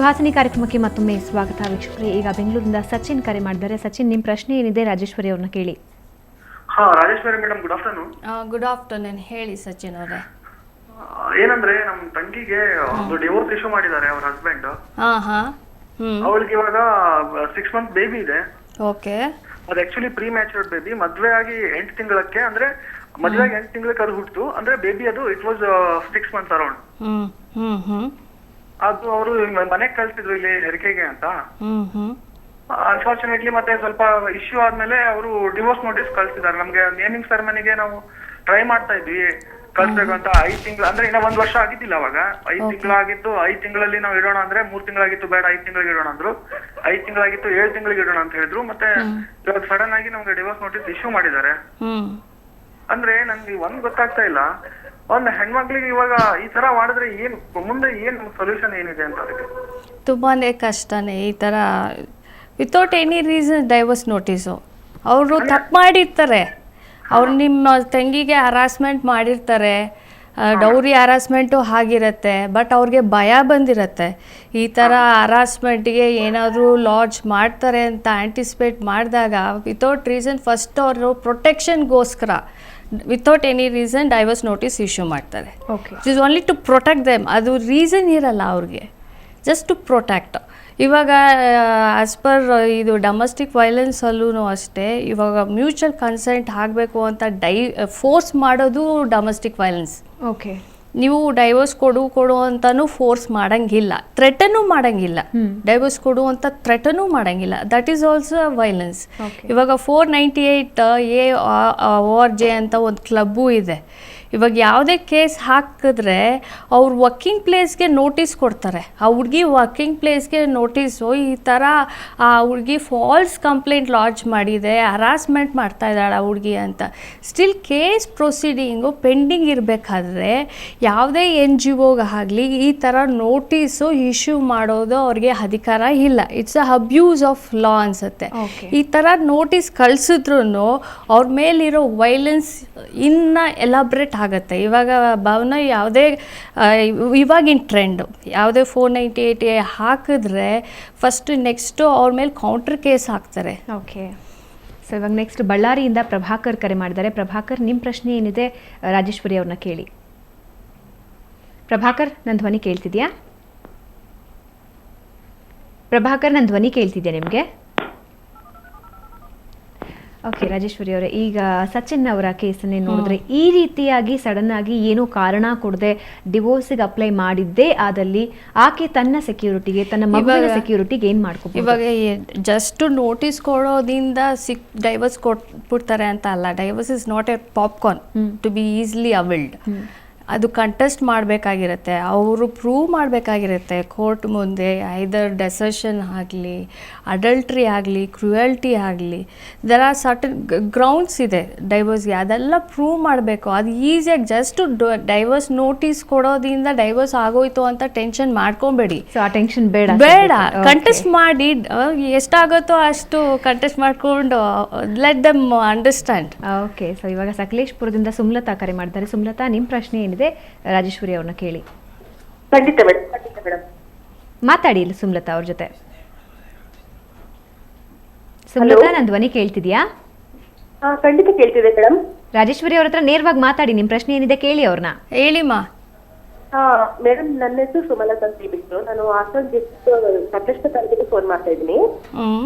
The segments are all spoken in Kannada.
ಸುಹಾಸಿನಿ ಕಾರ್ಯಕ್ರಮಕ್ಕೆ ಮತ್ತೊಮ್ಮೆ ಸ್ವಾಗತ ವೀಕ್ಷಕರೇ. ಈಗ ಬೆಂಗಳೂರಿನಿಂದ ಸಚಿನ್ ಕರೆ ಮಾಡಿದ್ದಾರೆ. ಸಚಿನ್, ನಿಮ್ಮ ಪ್ರಶ್ನೆ ಏನಿದೆ ರಾಜೇಶ್ವರಿ ಅವ್ರನ್ನ ಕೇಳಿ. Rajeshwari madam, good afternoon. Good afternoon, ಹೇಳಿ ಸಚಿನ್ ಅವರೇ. ಏನಂದ್ರೆ ನಮ್ಮ ತಂಗಿಗೆ ಒಂದು ಡಿವೋರ್ಸ್ ಇಶ್ಯೂ ಮಾಡಿದ್ದಾರೆ ಅವ್ರ ಹಸ್ಬೆಂಡ್. ಅವಳಿಗೆ ಇವಾಗ 6 month ಬೇಬಿ ಇದೆ. ಓಕೆ. ಅದು ಆಕ್ಚುಲಿ ಪ್ರೀ ಮ್ಯಾಚೂರ್ಡ್ ಬೇಬಿ. ಮದ್ವೆ ಆಗಿ 8 ತಿಂಗಳಕ್ಕೆ, ಅಂದ್ರೆ ಮದ್ವೆ ಆಗಿ 8 ತಿಂಗಳಿಗೆ ಅದು ಹುಟ್ಟಿತು. ಅಂದ್ರೆ ಬೇಬಿ ಅದು ಇಟ್ ವಾಸ್ 6 months ಅರೌಂಡ್. ಅದು ಅವರು ಮನೆಗೆ ಕಳ್ಸಿದ್ರು ಇಲ್ಲಿ ಹೆರಿಕೆಗೆ ಅಂತ. ಅನ್ಫಾರ್ಚುನೇಟ್ಲಿ ಮತ್ತೆ ಸ್ವಲ್ಪ ಇಶ್ಯೂ ಆದ್ಮೇಲೆ ಅವರು ಡಿವೋರ್ಸ್ ನೋಟಿಸ್ ಕಳ್ಸಿದ್ದಾರೆ ನಮ್ಗೆ. ನೇಮಿಂಗ್ ಸೆರೆಮನಿಗೆ ನಾವು ಟ್ರೈ ಮಾಡ್ತಾ ಇದ್ವಿ ಕಳ್ಸ್ಬೇಕು ಅಂತ. 5 ತಿಂಗಳು ಅಂದ್ರೆ ಇನ್ನ 1 ವರ್ಷ ಆಗಿದ್ದಿಲ್ಲ ಅವಾಗ. 5 ತಿಂಗಳಾಗಿತ್ತು. 5 ತಿಂಗಳಲ್ಲಿ ನಾವು ಇಡೋಣ ಅಂದ್ರೆ 3 ತಿಂಗಳಾಗಿತ್ತು, ಬೇಡ 5 ತಿಂಗಳಿಗೆ ಇಡೋಣ ಅಂದ್ರು. 5 ತಿಂಗಳಾಗಿತ್ತು, 7 ತಿಂಗಳಿಗೆ ಇಡೋಣ ಅಂತ ಹೇಳಿದ್ರು. ಮತ್ತೆ ಇವಾಗ ಸಡನ್ ಆಗಿ ನಮ್ಗೆ ಡಿವೋರ್ಸ್ ನೋಟಿಸ್ ಇಶ್ಯೂ ಮಾಡಿದ್ದಾರೆ. ಅಂದ್ರೆ ನನ್ಗೆ ಒಂದ್ ಗೊತ್ತಾಗ್ತಾ ಇಲ್ಲ, ಒಂದ್ ಹೆಣ್ಮಕ್ಳಿಗೆ ಇವಾಗ ಈ ತರ ಮಾಡಿದ್ರೆ ಏನ್ ಮುಂದೆ ಏನ್ ಸೊಲ್ಯೂಷನ್ ಏನಿದೆ ಅಂತ. ಅದಕ್ಕೆ ತುಂಬಾನೇ ಕಷ್ಟನೇ ಈ ತರ without any reason divorce notice. ಅವರು ತಪ್ಪು ಮಾಡಿರ್ತಾರೆ. ಅವ್ರು ನಿಮ್ಮ ತಂಗಿಗೆ ಹರಾಸ್ಮೆಂಟ್ ಮಾಡಿರ್ತಾರೆ, ಡೌರಿ ಹರಾಸ್ಮೆಂಟು ಆಗಿರುತ್ತೆ. ಬಟ್ ಅವ್ರಿಗೆ ಭಯ ಬಂದಿರುತ್ತೆ ಈ ಥರ ಹರಾಸ್ಮೆಂಟ್ಗೆ ಏನಾದರೂ ಲಾಡ್ಜ್ ಮಾಡ್ತಾರೆ ಅಂತ ಆ್ಯಂಟಿಸಿಪೇಟ್ ಮಾಡಿದಾಗ ವಿತೌಟ್ ರೀಸನ್ ಫಸ್ಟ್ ಅವರು ಪ್ರೊಟೆಕ್ಷನ್ಗೋಸ್ಕರ without any reason divorce notice issue ಮಾಡ್ತಾರೆ. It is only to protect them. ಅದು ರೀಸನ್ ಇರಲ್ಲ ಅವ್ರಿಗೆ, ಜಸ್ಟ್ ಟು ಪ್ರೊಟೆಕ್ಟ್. ಇವಾಗ ಆ್ಯಸ್ ಪರ್ ಇದು ಡೊಮೆಸ್ಟಿಕ್ ವೈಲೆನ್ಸಲ್ಲೂ ಅಷ್ಟೇ, ಇವಾಗ ಮ್ಯೂಚುವಲ್ ಕನ್ಸೆಂಟ್ ಆಗಬೇಕು ಅಂತ ಫೋರ್ಸ್ ಮಾಡೋದು ಡೊಮೆಸ್ಟಿಕ್ ವೈಲೆನ್ಸ್. ಓಕೆ. ನೀವು ಡೈವರ್ಸ್ ಕೊಡು ಅಂತಲೂ ಫೋರ್ಸ್ ಮಾಡೋಂಗಿಲ್ಲ, ಥ್ರೆಟನ್ನು ಮಾಡೋಂಗಿಲ್ಲ. ಡೈವರ್ಸ್ ಕೊಡು ಅಂತ ಥ್ರೆಟನ್ನು ಮಾಡೋಂಗಿಲ್ಲ. That is also violence. ಇವಾಗ 498 AORJ ಅಂತ ಒಂದು ಕ್ಲಬ್ಬು ಇದೆ. ಇವಾಗ ಯಾವುದೇ ಕೇಸ್ ಹಾಕಿದ್ರೆ ಅವ್ರು ವರ್ಕಿಂಗ್ ಪ್ಲೇಸ್ಗೆ ನೋಟಿಸ್ ಕೊಡ್ತಾರೆ. ಆ ಹುಡುಗಿ ವರ್ಕಿಂಗ್ ಪ್ಲೇಸ್ಗೆ ನೋಟಿಸು ಈ ಥರ ಆ ಹುಡುಗಿ ಫಾಲ್ಸ್ ಕಂಪ್ಲೇಂಟ್ ಲಾಡ್ಜ್ ಮಾಡಿದೆ, ಹರಾಸ್ಮೆಂಟ್ ಮಾಡ್ತಾ ಇದ್ದಾಳೆ ಆ ಹುಡುಗಿ ಅಂತ. ಸ್ಟಿಲ್ ಕೇಸ್ ಪ್ರೊಸೀಡಿಂಗು ಪೆಂಡಿಂಗ್ ಇರಬೇಕಾದ್ರೆ ಯಾವುದೇ NGOಗೆ ಆಗಲಿ ಈ ಥರ ನೋಟಿಸು ಇಶ್ಯೂ ಮಾಡೋದು ಅವ್ರಿಗೆ ಅಧಿಕಾರ ಇಲ್ಲ. It's a abuse of law ಅನಿಸುತ್ತೆ. ಈ ಥರ ನೋಟಿಸ್ ಕಳಿಸಿದ್ರು ಅವ್ರ ಮೇಲಿರೋ ವೈಲೆನ್ಸ್ ಇನ್ನು ಎಲಾಬ್ರೇಟ್ ಆಗುತ್ತೆ. ಇವಾಗ ಭಾವನ ಯಾವುದೇ ಇವಾಗಿನ ಟ್ರೆಂಡು ಯಾವುದೇ 498 ಹಾಕಿದ್ರೆ ಫಸ್ಟ್ ನೆಕ್ಸ್ಟು ಅವ್ರ ಮೇಲೆ ಕೌಂಟರ್ ಕೇಸ್ ಹಾಕ್ತಾರೆ. ಓಕೆ. ಸೊ ಇವಾಗ ನೆಕ್ಸ್ಟ್ ಬಳ್ಳಾರಿಯಿಂದ ಪ್ರಭಾಕರ್ ಕರೆ ಮಾಡಿದ್ದಾರೆ. ಪ್ರಭಾಕರ್, ನಿಮ್ಮ ಪ್ರಶ್ನೆ ಏನಿದೆ ರಾಜೇಶ್ವರಿ ಅವ್ರನ್ನ ಕೇಳಿ. ಪ್ರಭಾಕರ್, ನನ್ನ ಧ್ವನಿ ಕೇಳ್ತಿದ್ಯಾ? ಪ್ರಭಾಕರ್, ನನ್ನ ಧ್ವನಿ ಕೇಳ್ತಿದ್ಯಾ ನಿಮಗೆ? ಓಕೆ ರಾಜೇಶ್ವರಿ ಅವರೇ, ಈಗ ಸಚಿನ್ ಅವರ ಕೇಸನ್ನೇ ನೋಡಿದ್ರೆ ಈ ರೀತಿಯಾಗಿ ಸಡನ್ ಆಗಿ ಏನೂ ಕಾರಣ ಕೊಡದೆ ಡಿವೋರ್ಸಿಗೆ ಅಪ್ಲೈ ಮಾಡಿದ್ದೇ ಆದಲ್ಲಿ ಆಕೆ ತನ್ನ ಸೆಕ್ಯೂರಿಟಿಗೆ, ತನ್ನ ಮಗುವಿನ ಸೆಕ್ಯೂರಿಟಿಗೆ ಏನು ಮಾಡ್ಕೋಬಹುದು? ಇವಾಗ ಜಸ್ಟ್ ನೋಟಿಸ್ ಕೊಡೋದ್ರಿಂದ ಡೈವರ್ಸ್ ಕೊಟ್ಬಿಡ್ತಾರೆ ಅಂತ ಅಲ್ಲ. Divorce is not a popcorn to be easily availed. ಅದು ಕಂಟೆಸ್ಟ್ ಮಾಡಬೇಕಾಗಿರುತ್ತೆ, ಅವರು ಪ್ರೂವ್ ಮಾಡಬೇಕಾಗಿರುತ್ತೆ ಕೋರ್ಟ್ ಮುಂದೆ. ಐದರ್ ಡೆಸೆಷನ್ ಆಗಲಿ, ಅಡಲ್ಟ್ರಿ ಆಗಲಿ, ಕ್ರುಯಲ್ಟಿ ಆಗಲಿ, ದರ್ ಆರ್ ಸರ್ಟನ್ ಗ್ರೌಂಡ್ಸ್ ಇದೆ ಡೈವರ್ಸ್ಗೆ. ಅದೆಲ್ಲ ಪ್ರೂವ್ ಮಾಡಬೇಕು. ಅದು ಈಸಿಯಾಗಿ ಜಸ್ಟ್ ಡೈವರ್ಸ್ ನೋಟಿಸ್ ಕೊಡೋದ್ರಿಂದ ಡೈವರ್ಸ್ ಆಗೋಯ್ತು ಅಂತ ಟೆನ್ಷನ್ ಮಾಡ್ಕೊಬೇಡಿ. ಸೊ ಆ ಟೆನ್ಷನ್ ಬೇಡ. ಕಂಟೆಸ್ಟ್ ಮಾಡಿ, ಎಷ್ಟಾಗುತ್ತೋ ಅಷ್ಟು ಕಂಟೆಸ್ಟ್ ಮಾಡಿಕೊಂಡು let them understand. Okay. So ಇವಾಗ ಸಕಲೇಶ್ಪುರದಿಂದ ಸುಮ್ಲತಾ ಕರೆ ಮಾಡ್ತಾರೆ. ಸುಮ್ಲತಾ, ನಿಮ್ಮ ಪ್ರಶ್ನೆ ಏನಿದೆ ರಾಜೇಶ್ವರಿ ಅವ್ರನ್ನ ಕೇಳಿ. ಖಂಡಿತ ಮೇಡಮ್. ಮಾತಾಡಿ ಇಲ್ಲ ಸುಮ್ಲತಾ ಅವ್ರ ಜೊತೆ. ಸುಮ್ಲತಾ, ನನ್ನ ಧ್ವನಿ ಕೇಳ್ತಿದ್ಯಾ? ಖಂಡಿತ ಕೇಳ್ತಿದೆ ಮೇಡಮ್. ರಾಜೇಶ್ವರಿ ಅವ್ರ ಹತ್ರ ನೇರವಾಗಿ ಮಾತಾಡಿ, ನಿಮ್ಮ ಪ್ರಶ್ನೆ ಏನಿದೆ ಕೇಳಿ ಅವ್ರನ್ನ. ಹೇಳಿಮ್ಮ. ಮೇಡಮ್, ನನ್ನ ಹೆಸರು ಸುಮಲತಾ ಅಂತ ಹೇಳ್ಬಿಟ್ಟು ನಾನು ಹಾಸನ ಸಕಲೇಶ್ಪುರ ತಾಲೂಕಿಗೆ ಫೋನ್ ಮಾಡ್ತಾ ಇದ್ದೀನಿ.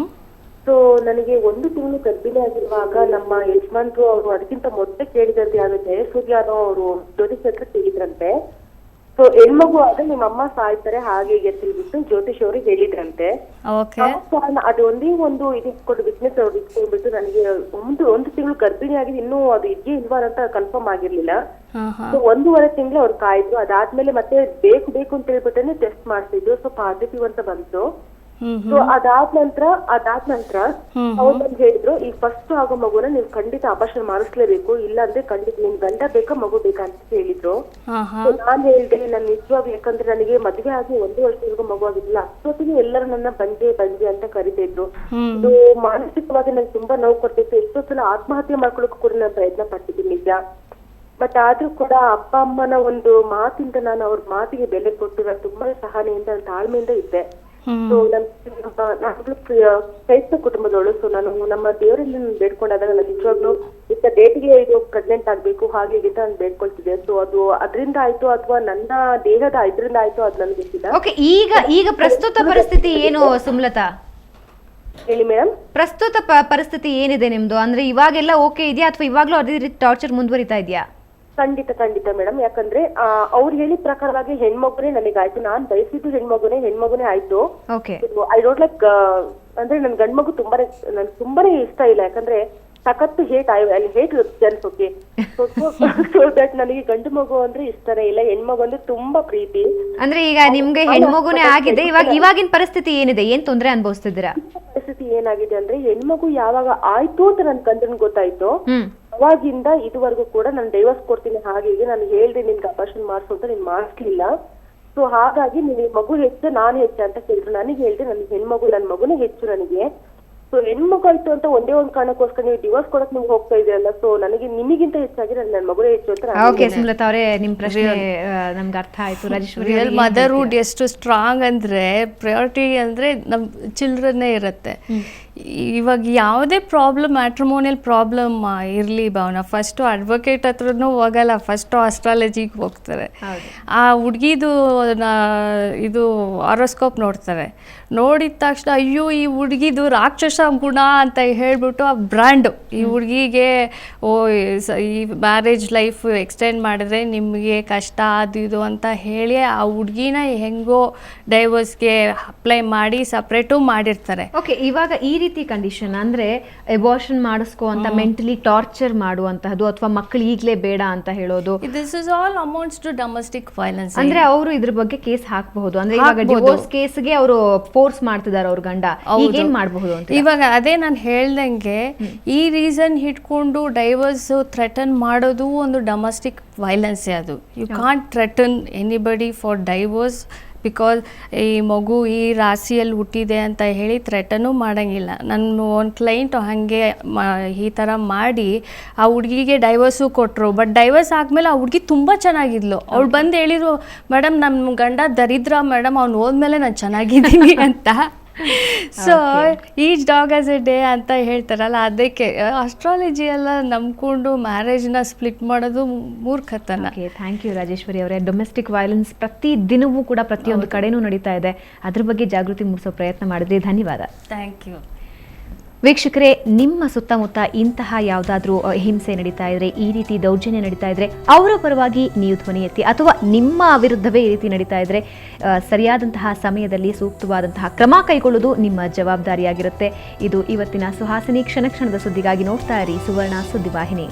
ಸೊ ನನಗೆ 1 ತಿಂಗಳು ಗರ್ಭಿಣಿ ಆಗಿರುವಾಗ ನಮ್ಮ ಯಜಮಾನ್ರು ಅವರು ಅದಕ್ಕಿಂತ ಮೊದಲೇ ಕೇಳಿದಂತೆ ಆಗುತ್ತೆ ಸೂರ್ಯಾನೋ ಅವರು ಜ್ಯೋತಿಷ್ ಹತ್ರ ಕೇಳಿದ್ರಂತೆ. ಸೊ ಹೆಣ್ಮಗು ಆದ್ರೆ ನಿಮ್ಮ ಅಮ್ಮ ಸಾಯ್ತಾರೆ ಹಾಗೆ ಹೀಗೆ ತಿಳ್ಬಿಟ್ಟು ಜ್ಯೋತಿಷ್ ಅವ್ರಿಗೆ ಹೇಳಿದ್ರಂತೆ. ಅದು ಒಂದೇ ಒಂದು ಇಟ್ಕೊಂಡು ಬಿಸ್ನೆಸ್ ಅವ್ರು ಇಟ್ಕೊಂಡ್ಬಿಟ್ಟು ನನಗೆ 1 ತಿಂಗಳು ಗರ್ಭಿಣಿ ಆಗಿದೆ, ಇನ್ನೂ ಅದು ಇದೆಯೇ ಇಲ್ವಾ ಅಂತ ಕನ್ಫರ್ಮ್ ಆಗಿರ್ಲಿಲ್ಲ. ಸೊ 1.5 ತಿಂಗಳು ಅವ್ರು ಕಾಯ್ದ್ರು. ಅದಾದ್ಮೇಲೆ ಮತ್ತೆ ಬೇಕು ಅಂತ ಹೇಳ್ಬಿಟ್ಟೆ ಟೆಸ್ಟ್ ಮಾಡ್ತಿದ್ರು. ಸೊ ಪಾಸಿಟಿವ್ ಅಂತ ಬಂತು. ಸೊ ಅದಾದ ನಂತರ ಅವ್ರು ನಮ್ಗೆ ಹೇಳಿದ್ರು, ಈ ಫಸ್ಟ್ ಆಗೋ ಮಗುನ ನೀವು ಖಂಡಿತ ಅಬಾರ್ಷನ್ ಮಾಡಿಸ್ಲೇಬೇಕು, ಇಲ್ಲ ಅಂದ್ರೆ ಖಂಡಿತ ನಿಮ್ ಗಂಡ ಬೇಕಾ ಮಗು ಬೇಕಾ ಅಂತ ಹೇಳಿದ್ರು. ನಾನ್ ಹೇಳ್ದೆ, ನಾನು ನಿಜವಾಗ್ಲೂ, ಯಾಕಂದ್ರೆ ನನಗೆ ಮದ್ವೆ ಆಗಿ 1 ವರ್ಷದವರೆಗೂ ಮಗು ಆಗಿಲ್ಲ. ಅಷ್ಟೊತ್ತಿಗೆ ಎಲ್ಲರೂ ನನ್ನ ಬಂಜೆ ಅಂತ ಕರಿತಿದ್ರು. ಇದು ಮಾನಸಿಕವಾಗಿ ನಂಗೆ ತುಂಬಾ ನೋವು ಕೊಡ್ತಿತ್ತು. ಎಷ್ಟೋ ಸಲ ಆತ್ಮಹತ್ಯೆ ಮಾಡ್ಕೊಳಕ್ಕೂ ಕೂಡ ನಾನು ಪ್ರಯತ್ನ ಪಡ್ತಿದ್ದೀನಿ ನಿಜ. ಬಟ್ ಆದ್ರೂ ಕೂಡ ಅಪ್ಪ ಅಮ್ಮನ ಒಂದು ಮಾತಿಂದ ನಾನು ಅವ್ರ ಮಾತಿಗೆ ಬೆಲೆ ಕೊಟ್ಟು ನಾನು ತುಂಬಾ ಸಹನೆಯಿಂದ ತಾಳ್ಮೆಯಿಂದ ಇದ್ದೆ. ಸೊ ನಾನು ಕ್ರೈಸ್ತ ಕುಟುಂಬದವಳು. ಸೊ ನಾನು ನಮ್ಮ ದೇವರಲ್ಲಿ ಬೇಡ್ಕೊಂಡಾಗ ನಾನು ನಿಜವಾಗ್ಲೂ ಇಂಥ ಡೇಟ್ಗೆ ಇದು ಪ್ರೆಗ್ನೆಂಟ್ ಆಗ್ಬೇಕು ಹಾಗೆ ಅಂತ ನಾನು ಬೇಡ್ಕೊಳ್ತಿದ್ದೆ. ಸೊ ಅದು ಅದರಿಂದ ಆಯ್ತು ಅಥವಾ ನನ್ನ ದೇಹದ ಇದರಿಂದ ಆಯ್ತು ಅದು ನನಗೆ ಗೊತ್ತಿಲ್ಲ. ಓಕೆ, ಈಗ ಪ್ರಸ್ತುತ ಪರಿಸ್ಥಿತಿ ಏನು ಸುಮಲತಾ? ಹೇಳಿ ಮೇಡಮ್. ಪ್ರಸ್ತುತ ಪರಿಸ್ಥಿತಿ ಏನಿದೆ ನಿಮ್ದು? ಅಂದ್ರೆ ಇವಾಗೆಲ್ಲ ಓಕೆ ಇದೆಯಾ ಅಥವಾ ಇವಾಗ್ಲೂ ಅದೇ ರೀತಿ ಟಾರ್ಚರ್ ಮುಂದುವರಿತಾ ಇದೆಯಾ? ಖಂಡಿತ ಮೇಡಮ್. ಯಾಕಂದ್ರೆ ಅವ್ರು ಹೇಳಿದ ಪ್ರಕಾರವಾಗಿ ಹೆಣ್ಮಗುನೇ ನನಗಾಯ್ತು. ನಾನ್ ಬಯಸಿದ್ದು ಹೆಣ್ಮಗುನೇ ಆಯ್ತು. ಐ ಡೋಂಟ್ ಲೈಕ್ ಅಂದ್ರೆ ನನ್ ಗಂಡ್ಮಗು ತುಂಬಾನೇ ಇಷ್ಟ ಇಲ್ಲ. ಯಾಕಂದ್ರೆ ಸಖತ್ತು ಹೇಟ್ ಜನ್ಸ್. ಓಕೆ, ಸೊ ದಟ್ ನನಗೆ ಗಂಡು ಮಗು ಅಂದ್ರೆ ಇಷ್ಟನೇ ಇಲ್ಲ, ಹೆಣ್ಮಗು ಅಂದ್ರೆ ತುಂಬಾ ಪ್ರೀತಿ. ಅಂದ್ರೆ ಈಗ ನಿಮ್ಗೆ ಹೆಣ್ಮಗುನೇ ಆಗಿದೆ, ಇವಾಗಿನ ಪರಿಸ್ಥಿತಿ ಏನಿದೆ, ಏನ್ ತೊಂದ್ರೆ ಅನುಭವಿಸ್ತಿದ್ದೀರಾ? ಪರಿಸ್ಥಿತಿ ಏನಾಗಿದೆ ಅಂದ್ರೆ ಹೆಣ್ಮಗು ಯಾವಾಗ ಆಯ್ತು ಅಂತ ನನ್ ಗಂಡನ್ ಗೊತ್ತಾಯ್ತು, ಅವಾಗಿಂದ ಇದುವರೆಗೂ ಕೂಡ ನಾನು ಡೈವರ್ಸ್ ಕೊಡ್ತೀನಿ ಹಾಗೆ ನಾನು ಹೇಳ್ದೆ ನಿನ್ಗೆ ಅಪಾರ್ಷನ್ ಮಾಡ್ಸು ಅಂತ ನೀನ್ ಮಾಡಿಸ್ಲಿಲ್ಲ. ಸೊ ಹಾಗಾಗಿ ನಿನಗೆ ಮಗು ಹೆಚ್ಚು ನಾನು ಹೆಚ್ಚು ಅಂತ ಕೇಳಿದ್ರು. ನನಗೆ ಹೇಳ್ದೆ ನನಗೆ ಹೆಣ್ಮಗು ನನ್ನ ಮಗುನೇ ಹೆಚ್ಚು ನನಗೆ. ಸೊ ಹೆಣ್ಮಗು ಆಯ್ತು ಅಂತ ಒಂದೇ ಒಂದ್ ಕಾರಣಕ್ಕೋಸ್ಕರ ನೀವು ಡಿವೋರ್ಸ್ ಕೊಡಕ್ ನೀವು ಹೋಗ್ತಾ ಇದೆಯಲ್ಲ. ಸೊ ನನಗೆ ನಿಮಗಿಂತ ಹೆಚ್ಚಾಗಿ ನನ್ನ ಮಗುನೇ ಹೆಚ್ಚು ಅಂತ. ಓಕೆ ಸುಮಲತಾ ಅವರೇ, ನಿಮ್ ಪ್ರಶ್ನೆ ನಮ್ಗೆ ಅರ್ಥ ಆಯ್ತು. ರಾಜೇಶ್ವರಿ, ಮದರ್ಹುಡ್ ಎಷ್ಟು ಸ್ಟ್ರಾಂಗ್ ಅಂದ್ರೆ ಪ್ರಯಾರಿಟಿ ಅಂದ್ರೆ ನಮ್ ಚಿಲ್ಡ್ರನ್ನೇ ಇರುತ್ತೆ. ಇವಾಗ ಯಾವುದೇ ಪ್ರಾಬ್ಲಮ್, ಮ್ಯಾಟ್ರಿಮೋನಿಯಲ್ ಪ್ರಾಬ್ಲಮ್ ಇರಲಿ ಭಾವನಾ, ಫಸ್ಟು ಅಡ್ವೊಕೇಟ್ ಹತ್ರನೂ ಹೋಗಲ್ಲ, ಫಸ್ಟು ಆಸ್ಟ್ರಾಲಜಿಗೆ ಹೋಗ್ತಾರೆ. ಆ ಹುಡುಗಿದು ಇದು ಆರೋಸ್ಕೋಪ್ ನೋಡ್ತಾರೆ. ನೋಡಿದ ತಕ್ಷಣ ಅಯ್ಯೋ ಈ ಹುಡುಗಿದು ರಾಕ್ಷಸ ಗುಣ ಅಂತ ಹೇಳ್ಬಿಟ್ಟು ಆ ಬ್ರ್ಯಾಂಡು ಈ ಹುಡುಗಿಗೆ ಈ ಮ್ಯಾರೇಜ್ ಲೈಫ್ ಎಕ್ಸ್ಟೆಂಡ್ ಮಾಡಿದ್ರೆ ನಿಮಗೆ ಕಷ್ಟ ಅದು ಇದು ಅಂತ ಹೇಳಿ ಆ ಹುಡುಗಿನ ಹೆಂಗೋ ಡೈವರ್ಸ್ಗೆ ಅಪ್ಲೈ ಮಾಡಿ ಸಪ್ರೇಟು ಮಾಡಿರ್ತಾರೆ. ಓಕೆ, ಇವಾಗ ಈ ರೀತಿ ಕಂಡೀಷನ್ ಅಂದ್ರೆ ಎಬಾರ್ಷನ್ ಮಾಡಿಸ್ಕೋ ಅಂತ ಮೆಂಟಲಿ ಟಾರ್ಚರ್ ಮಾಡುವಂತಹದ್ದು ಅಥವಾ ಮಕ್ಕಳು ಈಗಲೇ ಬೇಡ ಅಂತ ಹೇಳೋದು, this is all amounts to domestic violence. ಅಂದ್ರೆ ಅವರು ಇದ್ರ ಬಗ್ಗೆ ಕೇಸ್ ಹಾಕಬಹುದು. ಅಂದ್ರೆ ಇವಾಗ ಡಿವೋರ್ಸ್ ಕೇಸ್ಗೆ ಅವರು ಫೋರ್ಸ್ ಮಾಡ್ತಿದ್ದಾರೆ ಅವ್ರ ಗಂಡ, ಈಗ ಏನ್ ಮಾಡಬಹುದು ಅಂತ. ಇವಾಗ ಅದೇ ನಾನು ಹೇಳ್ದಂಗೆ ಈ ರೀಸನ್ ಹಿಡ್ಕೊಂಡು ಡೈವರ್ಸ್ ಥ್ರೆಟನ್ ಮಾಡೋದು ಒಂದು ಡೊಮೆಸ್ಟಿಕ್ ವೈಲೆನ್ಸೇ. ಅದು you can't threaten anybody for divorce because ಈ ಮಗು ಈ ರಾಶಿಯಲ್ಲಿ ಹುಟ್ಟಿದೆ ಅಂತ ಹೇಳಿ ಥ್ರೆಟನೂ ಮಾಡೋಂಗಿಲ್ಲ. ನನ್ನ ಒಂದು ಕ್ಲೈಂಟು ಹಾಗೆ ಈ ಥರ ಮಾಡಿ ಆ ಹುಡುಗಿಗೆ ಡೈವರ್ಸು ಕೊಟ್ಟರು. ಬಟ್ ಡೈವರ್ಸ್ ಆದಮೇಲೆ ಆ ಹುಡುಗಿ ತುಂಬ ಚೆನ್ನಾಗಿದ್ಲು. ಅವಳು ಬಂದು ಹೇಳಿದ್ರು, ಮೇಡಮ್ ನಮ್ಮ ಗಂಡ ದರಿದ್ರ ಮೇಡಮ್, ಅವ್ನು ಹೋದ್ಮೇಲೆ ನಾನು ಚೆನ್ನಾಗಿದ್ದೀನಿ ಅಂತ. So each dog as A day ಅಂತ ಹೇಳ್ತಾರಲ್ಲ, ಅದಕ್ಕೆ ಅಸ್ಟ್ರಾಲಜಿ ಎಲ್ಲ ನಂಬ್ಕೊಂಡು ಮ್ಯಾರೇಜ್ನ ಸ್ಪ್ಲಿಟ್ ಮಾಡೋದು ಮೂರ್ಖತನ. ಥ್ಯಾಂಕ್ ಯು ರಾಜೇಶ್ವರಿ ಅವರೇ. ಡೊಮೆಸ್ಟಿಕ್ ವೈಲೆನ್ಸ್ ಪ್ರತಿ ದಿನವೂ ಕೂಡ ಪ್ರತಿಯೊಂದು ಕಡೆನೂ ನಡೀತಾ ಇದೆ, ಅದ್ರ ಬಗ್ಗೆ ಜಾಗೃತಿ ಮೂಡಿಸೋ ಪ್ರಯತ್ನ ಮಾಡಿದ್ರಿ. ಧನ್ಯವಾದ. Thank you. ವೀಕ್ಷಕರೇ, ನಿಮ್ಮ ಸುತ್ತಮುತ್ತ ಇಂತಹ ಯಾವುದಾದ್ರೂ ಹಿಂಸೆ ನಡೀತಾ ಇದ್ರೆ, ಈ ರೀತಿ ದೌರ್ಜನ್ಯ ನಡೀತಾ ಇದ್ರೆ ಅವರ ಪರವಾಗಿ ನೀವು ಧ್ವನಿ ಎತ್ತಿ, ಅಥವಾ ನಿಮ್ಮ ವಿರುದ್ಧವೇ ಈ ರೀತಿ ನಡೀತಾ ಇದ್ರೆ ಸರಿಯಾದಂತಹ ಸಮಯದಲ್ಲಿ ಸೂಕ್ತವಾದಂತಹ ಕ್ರಮ ಕೈಗೊಳ್ಳುವುದು ನಿಮ್ಮ ಜವಾಬ್ದಾರಿಯಾಗಿರುತ್ತೆ. ಇದು ಇವತ್ತಿನ ಸುಹಾಸಿನಿ. ಕ್ಷಣ ಕ್ಷಣದ ಸುದ್ದಿಗಾಗಿ ನೋಡ್ತಾ ಇರಿ ಸುವರ್ಣ ಸುದ್ದಿವಾಹಿನಿ.